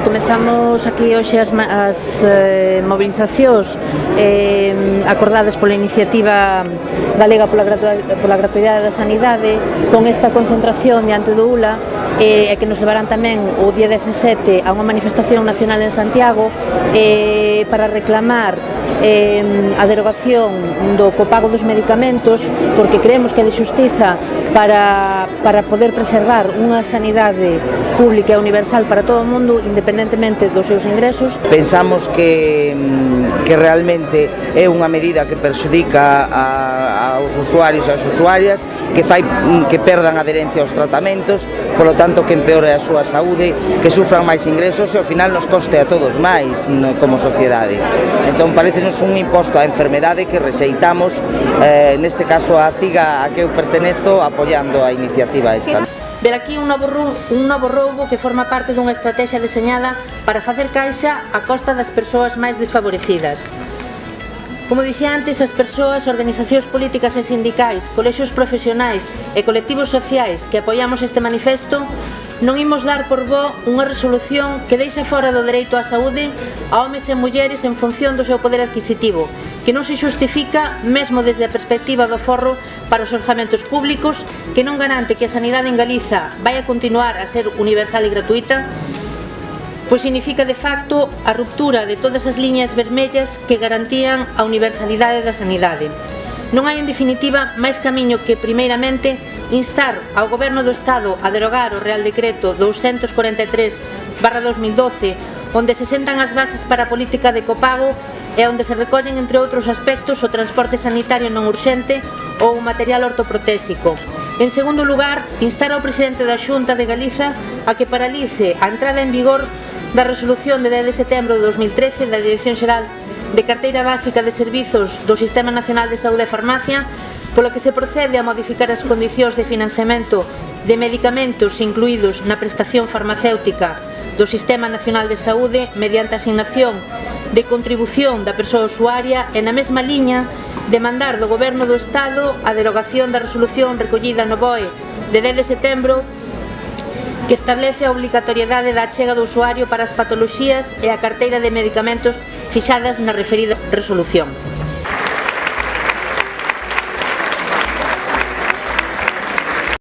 comezamos aquí hoxe as mobilizacións acordadas pola iniciativa galega pola gratuidade da sanidade, con esta concentración diante do ULA, e que nos levarán tamén o día 17 a unha manifestación nacional en Santiago para reclamar a derogación do copago dos medicamentos, porque creemos que é de xustiza para poder preservar unha sanidade pública e universal para todo o mundo, independentemente dos seus ingresos. Pensamos que realmente é unha medida que perxudica aos usuarios e ás usuarias, que fai que perdan adherencia aos tratamentos, polo tanto que empeore a súa saúde, que sufran máis ingresos e ao final nos coste a todos máis como sociedade. Entón parécenos un imposto á enfermedade que rexeitamos, neste caso a CIGA a que eu pertenezo, apoiando a iniciativa esta. Velaquí un novo roubo que forma parte dunha estrategia deseñada para facer caixa a costa das persoas máis desfavorecidas. Como dicía antes, as persoas, organizacións políticas e sindicais, colexios profesionais e colectivos sociais que apoiamos este manifesto, non imos dar por bo unha resolución que deixa fora do dereito á saúde a homes e mulleres en función do seu poder adquisitivo, que non se xustifica mesmo desde a perspectiva do forro para os orzamentos públicos, que non garante que a sanidade en Galiza vai a continuar a ser universal e gratuita, pois significa de facto a ruptura de todas as liñas vermellas que garantían a universalidade da sanidade. Non hai, en definitiva, máis camiño que, primeiramente, instar ao Goberno do Estado a derogar o Real Decreto 243/2012, onde se sentan as bases para a política de copago e onde se recollen, entre outros aspectos, o transporte sanitario non urxente ou o material ortoprotésico. En segundo lugar, instar ao presidente da Xunta de Galiza a que paralice a entrada en vigor da resolución de 10 de setembro de 2013 da Dirección Xeral de Carteira Básica de Servizos do Sistema Nacional de Saúde e Farmacia, polo que se procede a modificar as condicións de financiamento de medicamentos incluídos na prestación farmacéutica do Sistema Nacional de Saúde mediante asignación de contribución da persoa usuaria, e na mesma liña demandar do Goberno do Estado a derogación da resolución recollida no BOE de 10 de setembro que establece a obrigatoriedade da achega do usuario para as patoloxías e a carteira de medicamentos fixadas na referida resolución.